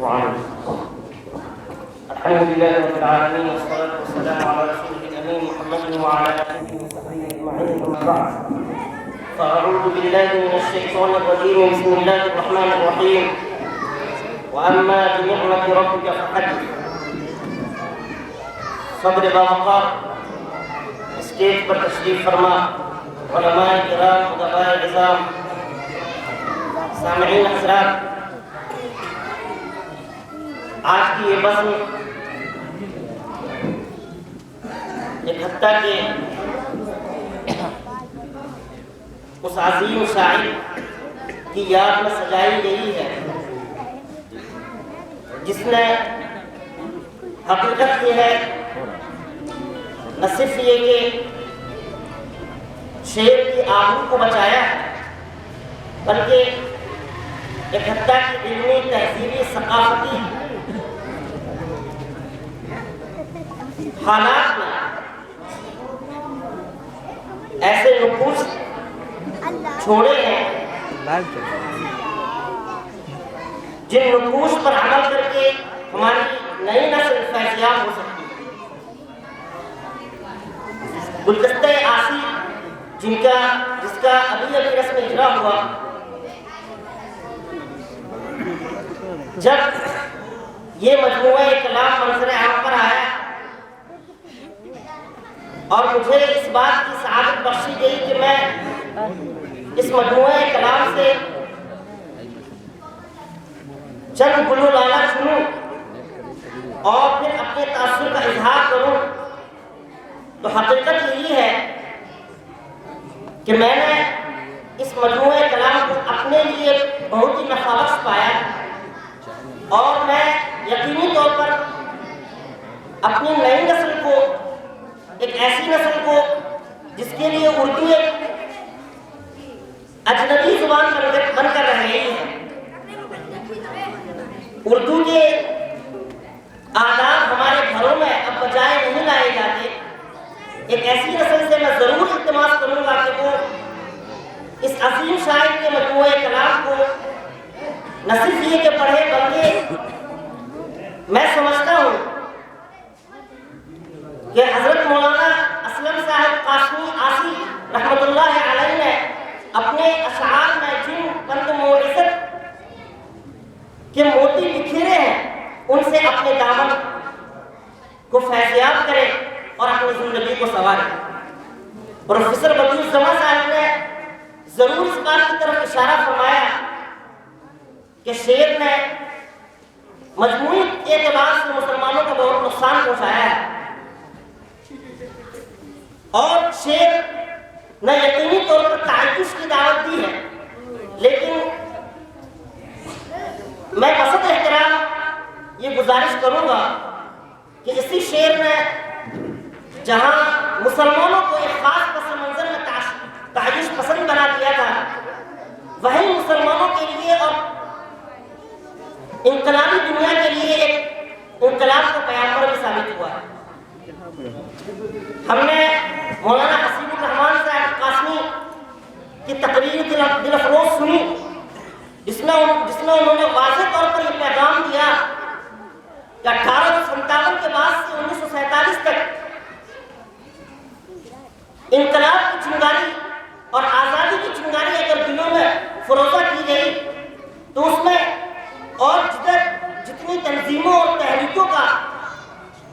الحمد لله رب العالمين والصلاة والسلام على رسوله الأمين محمد وعلى آله وصحبه أجمعين أما بعد فأعوذ بالله من الشيطان الرجيم بسم الله الرحمن الرحيم وأما بنعمة ربك فحدث. صدر باوقار اسٹیج پر تشریف فرما علماء کرام ادباء عظام سامعین حضرات، آج کی یہ بزم ایک ہفتہ کے اس عظیم شاعر کی یاد میں سجائی گئی ہے جس نے حقیقت یہ ہے نہ صرف یہ کہ شعر کی آبرو کو بچایا ہے بلکہ ایک حتیٰ کی علمی تہذیبی ثقافتی حالات میں ایسے نقوش چھوڑے ہیں جن نقوش پر عمل کر کے ہماری نئی نسل فیضیاب ہو سکتی ہے. گلدستہ آسی جس کا ابھی رسم اجرا ہوا، جب یہ مجموعہ کلام منظر عام پر آیا اور مجھے اس بات کی سعادت بخشی گئی کہ میں اس مجموعہ کلام سے چند گل و لالا چنوں اور پھر اپنے تاثر کا اظہار کروں، تو حقیقت یہی ہے کہ میں نے اس مجموعہ کلام کو اپنے لیے بہت ہی نفع بخش پایا اور میں یقینی طور پر اپنی نئی نسل کو، ایک ایسی نسل کو جس کے لیے اردو ایک اجنبی زبان بن کر رہ گئی ہے، اردو کے آداب ہمارے گھروں میں اب بجائے نہیں لائے جاتے، ایک ایسی نسل سے میں ضرور التماس کروں گا کہ وہ اس عظیم شاعر کے مجموعہ کلام کو نہ صرف یہ کہ پڑھے بلکہ میں سمجھتا ہوں کہ حضرت مولانا اسلم صاحب قاسمی آسی رحمت اللہ علیہ نے اپنے اشعار میں جن بند موعظت کے موتی بکھیرے ہیں ان سے اپنے دامن کو فیضیاب کرے اور اپنی زندگی کو سنوارے. پروفیسر بدیع الزماں صاحب نے ضرور اس بات کی طرف اشارہ فرمایا کہ شعر نے مجموعی اعتبار سے مسلمانوں کو بہت نقصان پہنچایا ہے اور شعر نہ یقینی طور پر تعجز کی دعوت دی ہے، لیکن میں بسط احترام یہ گزارش کروں گا کہ اسی شعر نے جہاں مسلمانوں کو ایک خاص پس منظر میں تعجز پسند بنا دیا تھا، وہیں مسلمانوں کے لیے اور انقلابی دنیا کے لیے ایک انقلاب کا پیغمبر بھی ثابت ہوا ہے. ہم نے مولانا حسیب الرحمان صاحب قاسمی کی تقریر دل افروز سنی جس میں انہوں نے واضح طور پر یہ پیغام دیا کہ 1857 کے بعد سے 1947 تک انقلاب کی چنگاری اور آزادی کی چنگاری اگر دلوں میں فروزہ کی گئی تو اس میں اور جتنی تنظیموں اور تحریکوں کا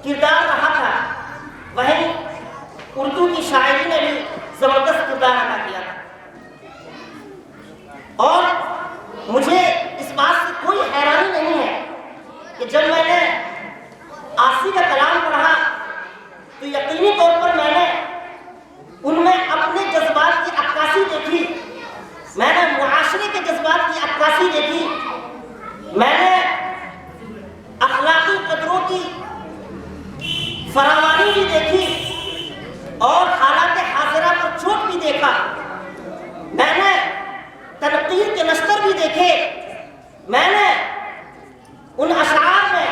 کردار رہا تھا وہیں اردو کی شاعری نے بھی زبردست کردار ادا کیا تھا. اور مجھے اس بات سے کوئی حیرانی نہیں ہے کہ جب میں نے آسی کا کلام پڑھا تو یقینی طور پر میں نے ان میں اپنے جذبات کی عکاسی دیکھی، میں نے معاشرے کے جذبات کی عکاسی دیکھی، میں نے اخلاقی قدروں کی فراوانی بھی دیکھی اور حالات حاضرہ پر چوٹ بھی دیکھا. میں نے تنقید کے نشتر بھی دیکھے، میں نے ان اشعار میں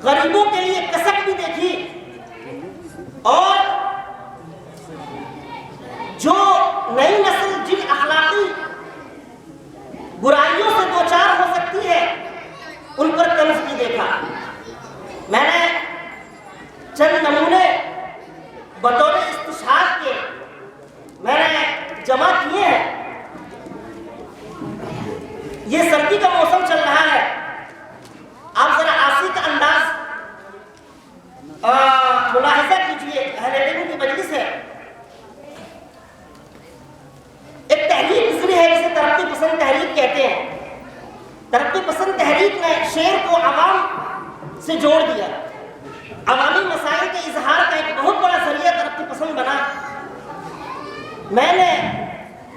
غریبوں کے لیے کسک بھی دیکھی اور جو نئی نسل جن اخلاقی برائیوں سے دوچار ہو سکتی ہے ان پر طنز بھی دیکھا. میں نے چند نمونے بطور استشہاد کے میں نے جمع کیے ہیں. یہ سردی کا موسم چل رہا ہے. آپ ذرا عاصی کا انداز ملاحظہ کیجیے. اہل علم کی مجلس ہے. ایک تحریک گزری ہے جسے ترقی پسند تحریک کہتے ہیں. ترقی پسند تحریک نے شعر کو عوام سے جوڑ دیا. عوامی مسائل کے اظہار کا ایک بہت بڑا ذریعہ ترقی پسند بنا. میں نے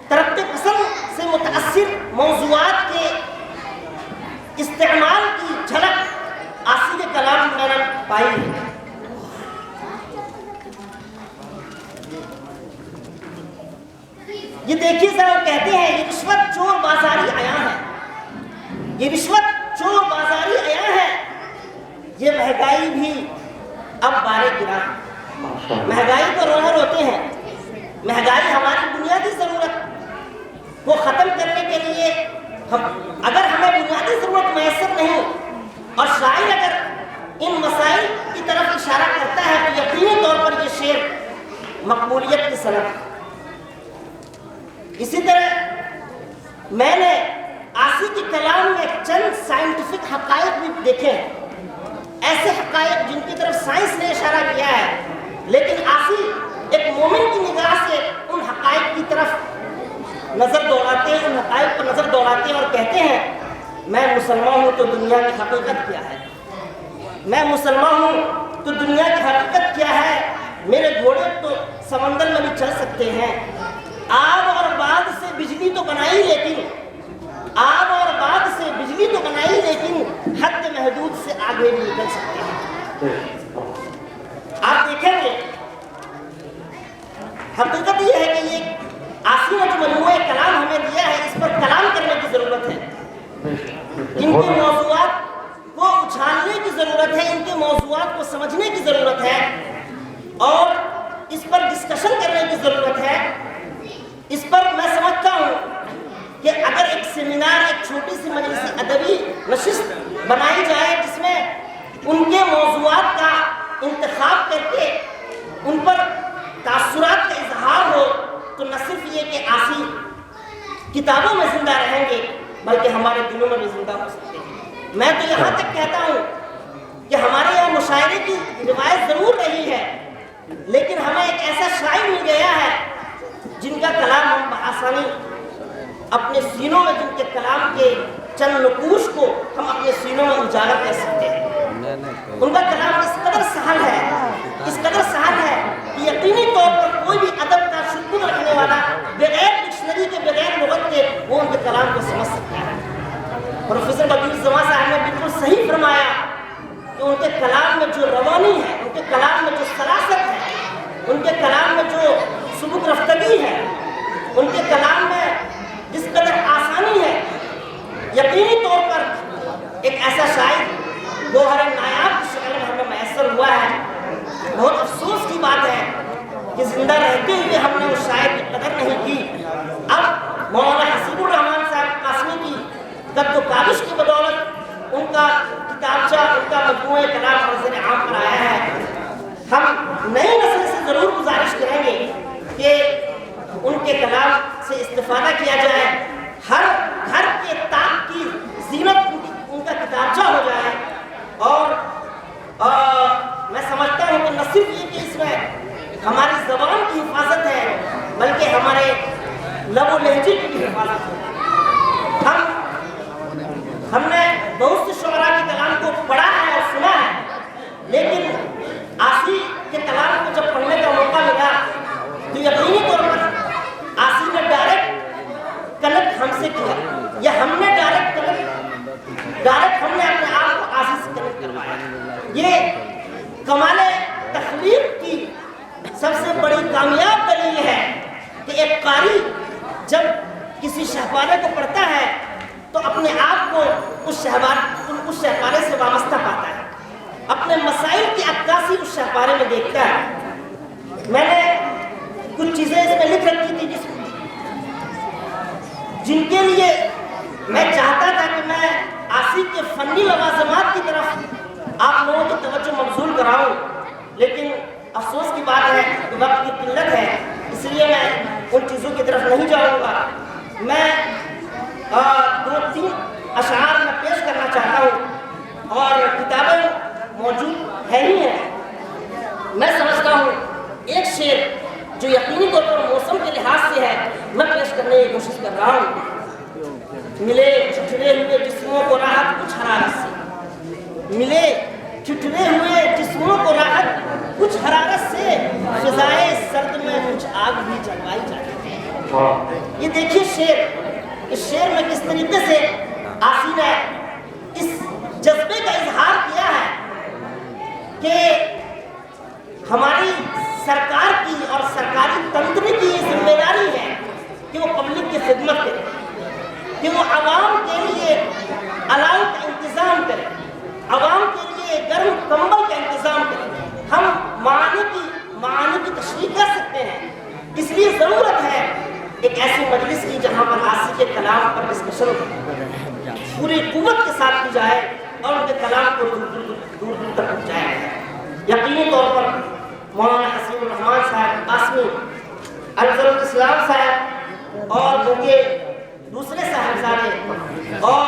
ترقی پسند سے متاثر موضوعات کے استعمال کی جھلک عاصی کے کلام میں نے پائی ہے. یہ دیکھیے ذرا، وہ کہتے ہیں یہ رشوت چور بازاری عیاں ہے. یہ رشوت چور بازاری عیاں ہے. یہ مہنگائی بھی اب بارے گرا. مہنگائی کو رونا روتے ہیں. مہنگائی ہماری بنیادی ضرورت کو ختم کرنے کے لیے اگر ہمیں بنیادی ضرورت میسر نہیں اور شاعر اگر ان مسائل کی طرف اشارہ کرتا ہے تو یقینی طور پر یہ شعر مقبولیت کی صنعت. اسی طرح میں نے عاصی کے کلام میں چند سائنٹیفک حقائق بھی دیکھے ہیں. ایسے حقائق جن کی طرف سائنس نے اشارہ کیا ہے، لیکن عاصی ایک مومن کی نگاہ سے ان حقائق کی طرف نظر دوڑاتے ہیں، ان حقائق پر نظر دوڑاتے ہیں اور کہتے ہیں میں مسلمان ہوں تو دنیا کی حقیقت کیا ہے. میں مسلمان ہوں تو دنیا کی حقیقت کیا ہے. میرے گھوڑے تو سمندر میں بھی چل سکتے ہیں. آب اور باد سے بجلی تو بنائی لیکن حد محدود سے آگے بھی نکل سکتے ہیں. آپ دیکھیں گے حقیقت یہ ہے کہ یہ عاصی نے جو مجموعہ کلام ہمیں دیا ہے اس پر کلام کرنے کی ضرورت ہے. ان کے موضوعات کو اچھالنے کی ضرورت ہے. ان کے موضوعات کو سمجھنے کی ضرورت ہے اور اس پر ڈسکشن کرنے کی ضرورت ہے. اس پر میں سمجھتا ہوں کہ اگر ایک سیمینار، ایک چھوٹی سی مجلس ادبی نشست بنائی جائے جس میں ان کے موضوعات کا انتخاب کر کے ان پر تاثرات کا اظہار ہو تو نہ صرف یہ کہ عاصی کتابوں میں زندہ رہیں گے بلکہ ہمارے دلوں میں بھی زندہ ہو سکتے ہیں. میں تو یہاں تک کہتا ہوں کہ ہمارے یہاں مشاعرے کی روایت ضرور رہی ہے لیکن ہمیں ایک ایسا شاعر مل گیا ہے جن کا کلام ہم بآسانی اپنے سینوں میں، جن کے کلام کے چند نقوش کو ہم اپنے سینوں میں اجاگر کر سکتے ہیں. ان کا کلام اس قدر سہل ہے کہ یقینی طور پر کوئی بھی ادب کا شکر رکھنے والا بغیر ڈکشنری کے، بغیر لغت کے وہ ان کے کلام کو سمجھ سکتا ہے. پروفیسر بدیع زماں صاحب نے بالکل صحیح فرمایا کہ ان کے کلام میں جو روانی ہے، ان کے کلام میں جو سلاست ہے، ان کے کلام میں جو سبک رفتگی ہے، ان کے کلام میں جس قدر آسانی ہے، یقینی طور پر ایک ایسا شاعر گوہر نایاب کی شکل میں ہمیں میسر ہوا ہے. بہت افسوس کی بات ہے کہ زندہ رہتے ہوئے ہم نے اس شاعر کی قدر نہیں کی. اب مولانا حسیب الرحمان صاحب قاسمی کی قد و کاوش کی بدولت ان کا کتابچہ، ان کا مجموعہ کلام منظر عام پر آیا ہے. ہم نئی نسل سے ضرور گزارش کریں گے کہ ان کے کلام سے استفادہ کیا جائے. ہر گھر کے طاق کی زینت ان کا کتابچہ ہو جائے. اور میں سمجھتا ہوں کہ نہ صرف یہ کہ اس میں ہماری زبان کی حفاظت ہے بلکہ ہمارے لب و لہجے کی بھی حفاظت ہے. ہم نے بہت سے شعراء کے کلام کو پڑھا ہے اور سنا ہے لیکن عاصی کے کلام کو جب پڑھنے کا موقع ملا تو یقینی طور پر عاصی نے ڈائریکٹ کنیکٹ ہم سے کیا یا ہم نے ڈائریکٹ ہم نے اپنے آپ کو عاصی سے کنیکٹ کروایا. یہ کمال تخلیق کی سب سے بڑی کامیاب دلیل ہے کہ ایک قاری جب کسی شہپارے کو پڑھتا ہے تو اپنے آپ کو اس شہپارے سے وابستہ پاتا ہے، اپنے مسائل کی عکاسی اس شہپارے میں دیکھتا ہے. میں نے کچھ چیزیں اس میں لکھ رکھی تھی جن کے لیے میں چاہتا تھا کہ میں آسی کے فنی لوازمات کی طرف آپ لوگوں کی توجہ مبذول کراؤں، لیکن افسوس کی بات ہے کہ وقت کی قلت ہے، اس لیے میں ان چیزوں کی طرف نہیں جاؤں گا۔ میں 2-3 اشعار میں پیش کرنا چاہتا ہوں اور کتابیں موجود ہے ہی ہیں۔ میں سمجھتا ہوں ایک شعر جو یقینی طور پر موسم کے لحاظ سے ہے میں پیش کرنے کی کوشش کر رہا ہوں۔ ملے ٹھٹرے ہوئے جسموں کو راحت کچھ حرارت سے، ملے ٹھٹرے ہوئے جسموں کو راحت کچھ حرارت سے، فضائے سرد میں کچھ آگ بھی جلوائی جاتی ہے۔ یہ دیکھیے شعر، اس شعر میں کس طریقے سے آسی نے اس جذبے کا اظہار کیا ہے کہ ہماری سرکار کی اور سرکاری تنظیم کی یہ ذمہ داری ہے کہ وہ پبلک کی خدمت کرے، کہ وہ عوام کے لیے الاؤ کا انتظام کرے، عوام کے لیے گرم کمبل کا انتظام کرے۔ ہم معانی کی تشریح کر سکتے ہیں، اس لیے ضرورت ہے ایک ایسی مجلس کی جہاں پر آسی کے کلام پر ڈسکشن پوری قوت کے ساتھ کی جائے اور ان کے کلام کو دور دور تک پہنچایا جائے۔ یقینی طور پر مولانا حسین الرحمان صاحب قاسمی، افضل الاسلام صاحب اور ان کے دوسرے صاحبزادے اور